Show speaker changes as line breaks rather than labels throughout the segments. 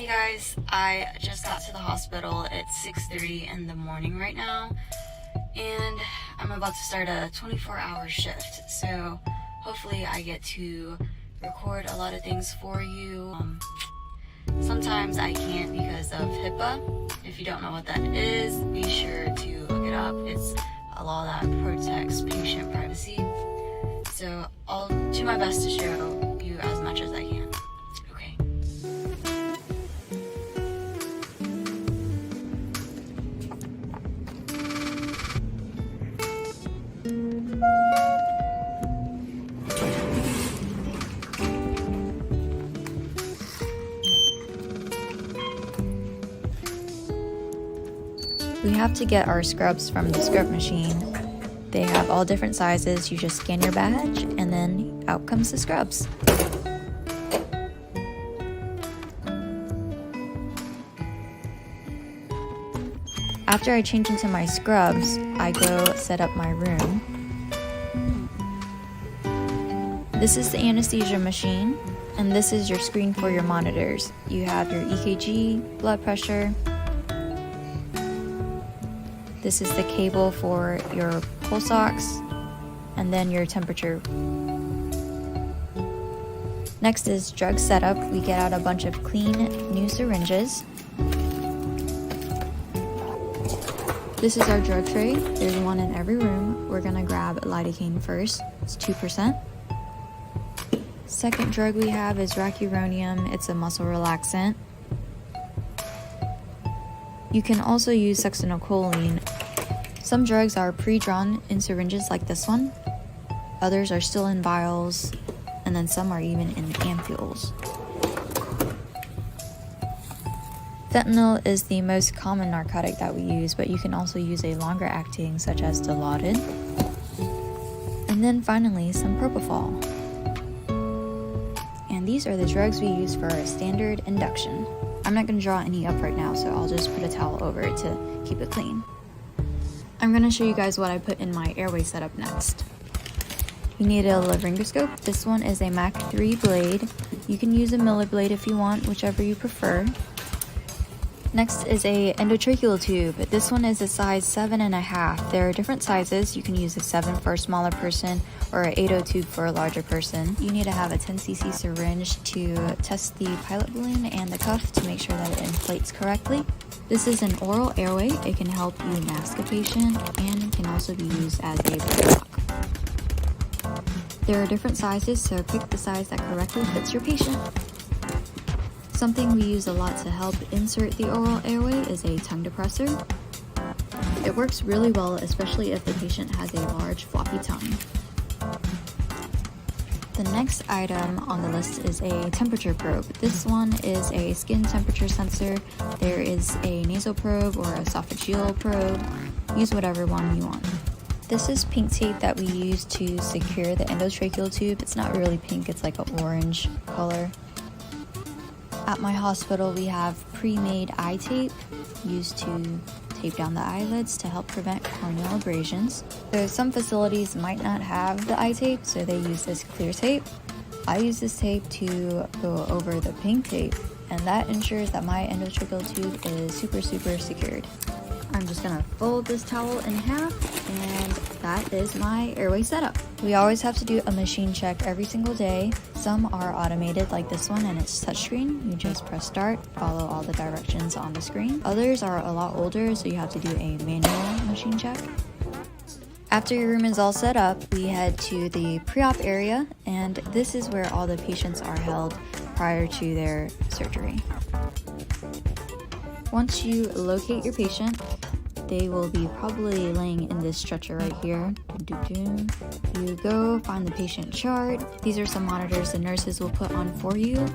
Hey guys, I just got to the hospital. It's 6:30 in the morning right now, and I'm about to start a 24-hour shift. So hopefully I get to record a lot of things for you. Sometimes I can't because of HIPAA. If you don't know what that is, be sure to look it up. It's a law that protects patient privacy. So I'll do my best to show you as much as I can. Okay.
We have to get our scrubs from the scrub machine. They have all different sizes. You just scan your badge and then out comes the scrubs. After I change into my scrubs, I go set up my room. This is the anesthesia machine, and this is your screen for your monitors. You have your EKG, blood pressure. This is the cable for your pulse ox, and then your temperature. Next is drug setup. We get out a bunch of clean new syringes. This is our drug tray. There's one in every room. We're gonna grab lidocaine first. It's 2%. Second drug we have is racuronium. It's a muscle relaxant. You can also use succinylcholine. Some drugs are pre-drawn in syringes like this one. Others are still in vials, and then some are even in ampoules. Fentanyl is the most common narcotic that we use, but you can also use a longer acting such as Dilaudid. And then finally, some propofol. And these are the drugs we use for our standard induction. I'm not going to draw any up right now, so I'll just put a towel over it to keep it clean. I'm going to show you guys what I put in my airway setup next. You need a laryngoscope. This one is a Mach 3 blade. You can use a milliblade if you want, whichever you prefer. Next is a endotracheal tube. This one is a size 7.5. There are different sizes. You can use a 7 for a smaller person or an 8.0 tube for a larger person. You need to have a 10cc syringe to test the pilot balloon and the cuff to make sure that it inflates correctly. This is an oral airway. It can help you mask a patient and can also be used as a blood block. There are different sizes, so pick the size that correctly fits your patient. Something we use a lot to help insert the oral airway is a tongue depressor. It works really well, especially if the patient has a large floppy tongue. The next item on the list is a temperature probe. This one is a skin temperature sensor. There is a nasal probe or esophageal probe. Use whatever one you want. This is pink tape that we use to secure the endotracheal tube. It's not really pink, it's like an orange color. At my hospital, we have pre-made eye tape used to tape down the eyelids to help prevent corneal abrasions. So some facilities might not have the eye tape, so they use this clear tape. I use this tape to go over the pink tape, and that ensures that my endotracheal tube is super secured. I'm just gonna fold this towel in half, and that is my airway setup. We always have to do a machine check every single day. Some are automated like this one, and it's touchscreen. You just press start, follow all the directions on the screen. Others are a lot older, so you have to do a manual machine check. After your room is all set up, we head to the pre-op area, and this is where all the patients are held prior to their surgery. Once you locate your patient, they will be probably laying in this stretcher right here. You go find the patient chart. These are some monitors the nurses will put on for you.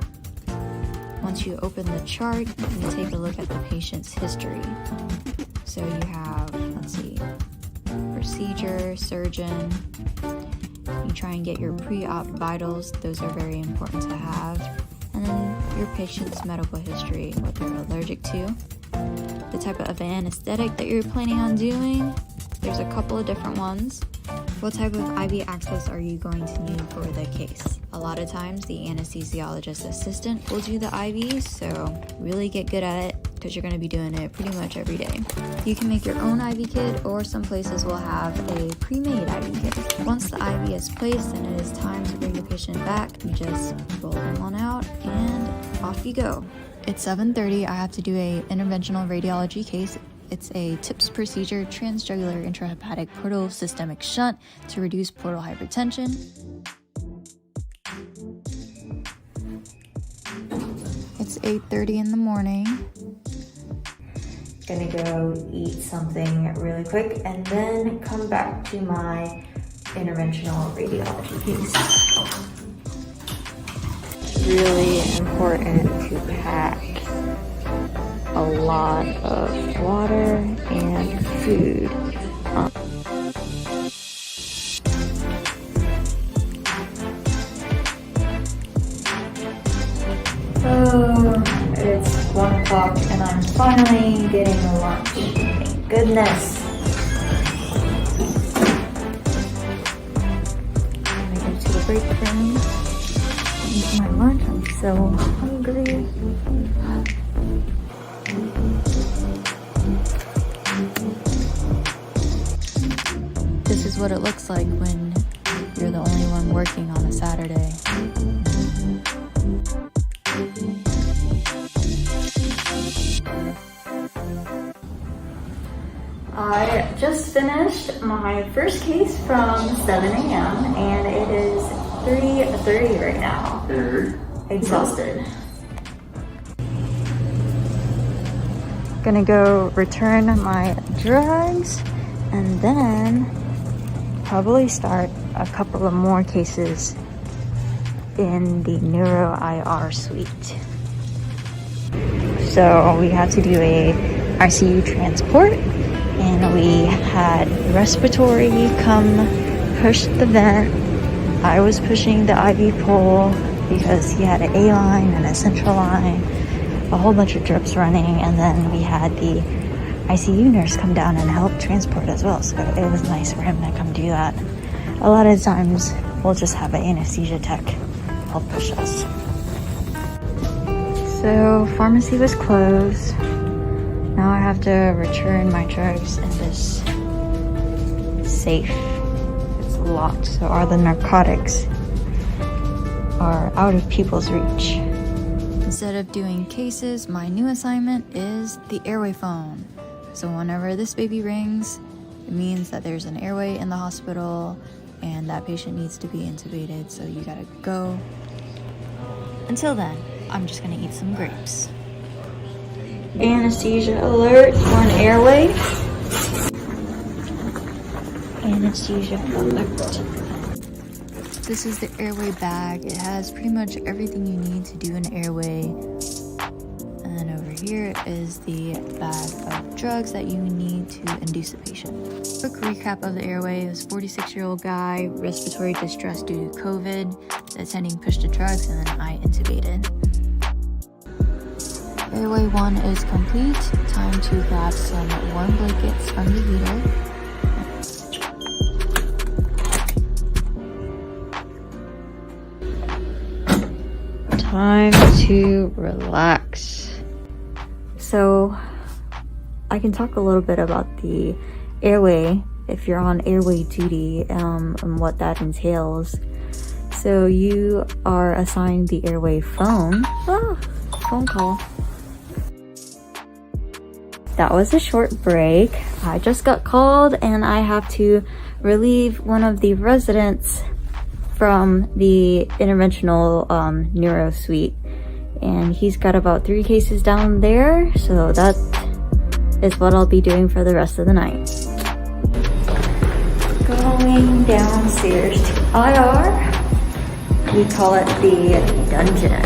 Once you open the chart, you take a look at the patient's history. So you have, let's see, procedure, surgeon. You try and get your pre-op vitals. Those are very important to have. And then your patient's medical history, what they're allergic to, the type of anesthetic that you're planning on doing. There's a couple of different ones. What type of IV access are you going to need for the case? A lot of times the anesthesiologist assistant will do the IVs, so really get good at it because you're going to be doing it pretty much every day. You can make your own IV kit, or some places will have a pre-made IV kit. Once the IV is placed and it is time to bring the patient back, you just roll them on out and off you go. It's 7:30. I have to do a interventional radiology case. It's a TIPS procedure, transjugular intrahepatic portal systemic shunt to reduce portal hypertension. It's 8:30 in the morning. Gonna go eat something really quick and then come back to my interventional radiology case. It's really important to pack a lot of water and food. Oh, it's 1 o'clock and I'm finally getting a lunch. Thank goodness. I'm gonna go to the break room, eat my lunch. I'm so hungry. This is what it looks like when you're the only one working on a Saturday. I just finished my first case from 7 a.m. and it is 3:30 right now. Exhausted. Gonna go return my drugs and then probably start a couple of more cases in the neuro IR suite. So we had to do a ICU transport, and we had respiratory come push the vent. I was pushing the IV pole because he had an A line and a central line, a whole bunch of drips running, and then we had the ICU nurse come down and help transport as well. So it was nice for him to come do that. A lot of times we'll just have an anesthesia tech help push us. So pharmacy was closed. Now I have to return my drugs in this safe. It's locked, so all the narcotics are out of people's reach. Instead of doing cases, my new assignment is the airway phone. So whenever this baby rings, it means that there's an airway in the hospital and that patient needs to be intubated, so you gotta go. Until then, I'm just gonna eat some grapes. Anesthesia alert, one airway. Anesthesia alert. This is the airway bag. It has pretty much everything you need to do an airway. And then over here is the bag of drugs that you need to induce a patient. Quick recap of the airway. This 46-year-old guy, respiratory distress due to COVID. The attending pushed the drugs and then I intubated. Airway 1 is complete. Time to grab some warm blankets from the heater. Time to relax. So I can talk a little bit about the airway if you're on airway duty and what that entails. So you are assigned the airway phone. Phone call. That was a short break. I just got called and I have to relieve one of the residents from the interventional neuro suite. And he's got about 3 cases down there, so that is what I'll be doing for the rest of the night. Going downstairs to IR. We call it the dungeon.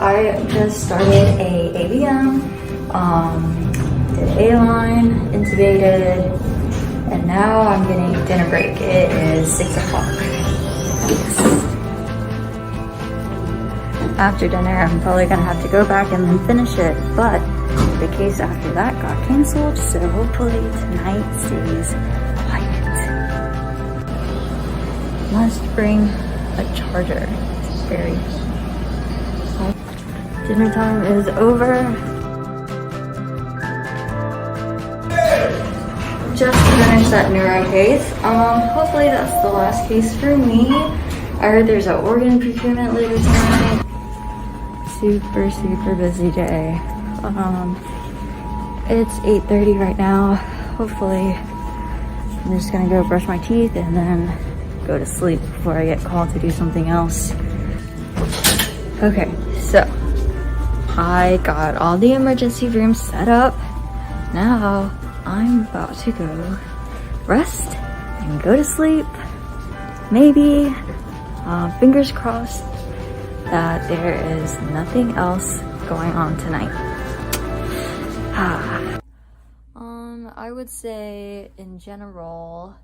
I just started a ABM, did A-line, intubated, And now I'm getting dinner break. It is 6 o'clock. After dinner, I'm probably gonna have to go back and then finish it, but the case after that got canceled, so hopefully tonight stays quiet. Must bring a charger. It's very... Dinner time is over. Just finished that neuro case. Hopefully that's the last case for me. I heard there's an organ procurement later tonight. Super busy day. It's 8:30 right now. Hopefully I'm just gonna go brush my teeth and then go to sleep before I get called to do something else. Okay, so I got all the emergency rooms set up. Now I'm about to go rest and go to sleep. Maybe, fingers crossed that there is nothing else going on tonight. I would say in general,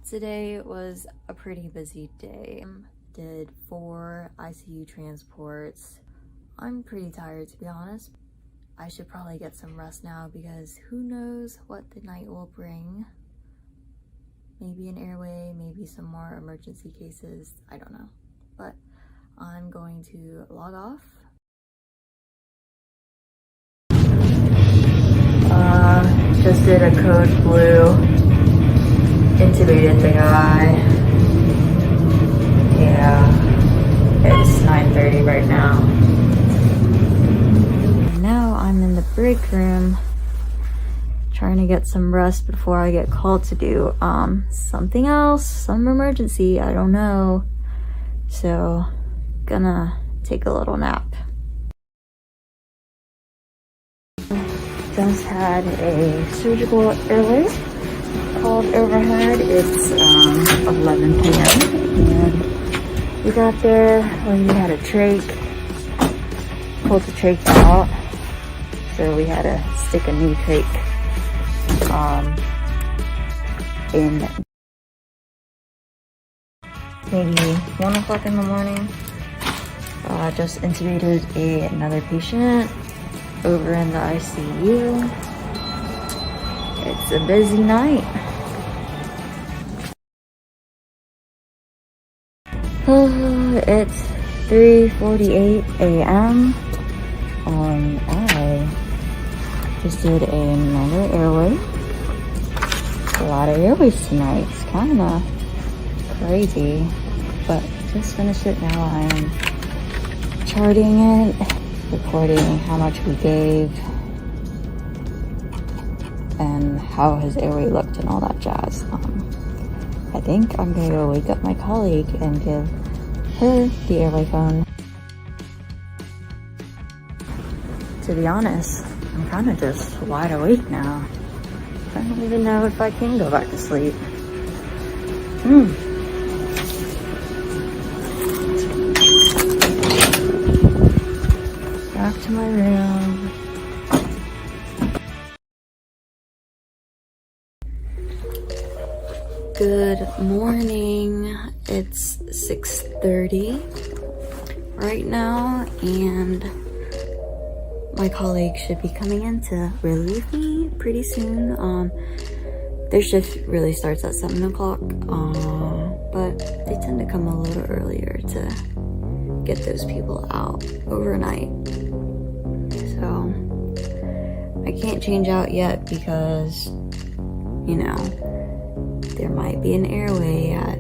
today was a pretty busy day. Did 4 ICU transports. I'm pretty tired, to be honest. I should probably get some rest now because who knows what the night will bring. Maybe an airway, maybe some more emergency cases, I don't know. But I'm going to log off. Just did a code blue, intubated the guy. Yeah, it's 9:30 right now. Now I'm in the break room trying to get some rest before I get called to do something else, some emergency, I don't know. So gonna take a little nap. Just had a surgical airway called overhead. It's 11 p.m. and we got there when we had a trach, pulled the trach out, so we had to stick a new trach in maybe 1 o'clock in the morning. Just intubated another patient over in the ICU. It's a busy night. It's 3:48 a.m. I just did another airway. A lot of airways tonight. It's kind of crazy, but just finished it now. I am charting it, recording how much we gave and how his airway looked and all that jazz. I think I'm gonna go wake up my colleague and give her the airway phone. To be honest, I'm kind of just wide awake now. I don't even know if I can go back to sleep. Back to my room. Good morning. It's 6:30 right now, and my colleague should be coming in to relieve me pretty soon. Their shift really starts at 7 o'clock, but they tend to come a little earlier to get those people out overnight. So I can't change out yet because, you know, there might be an airway at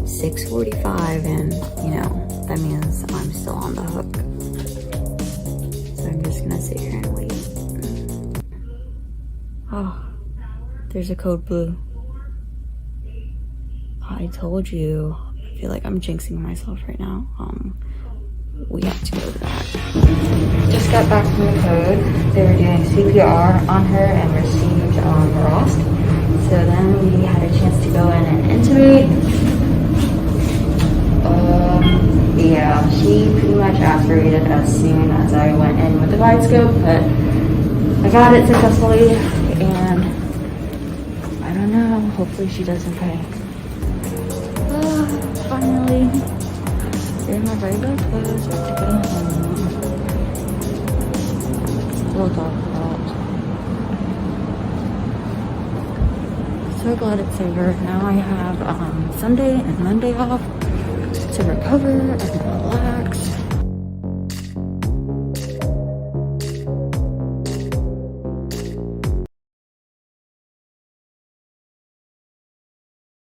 6:45 and, you know, that means I'm still on the hook. So I'm just gonna sit here and wait. Oh, there's a code blue. I told you. I feel like I'm jinxing myself right now. We have to go to that. Just got back from the code. They were doing CPR on her and received ROSC. So then we had a chance to go in and intubate. Yeah, she pretty much aspirated as soon as I went in with the wide scope, but I got it successfully, and I don't know. home. Hopefully she doesn't pay. Finally. In my regular clothes, we're taking home. We'll talk about. So glad it's over. Now I have Sunday and Monday off to recover and relax.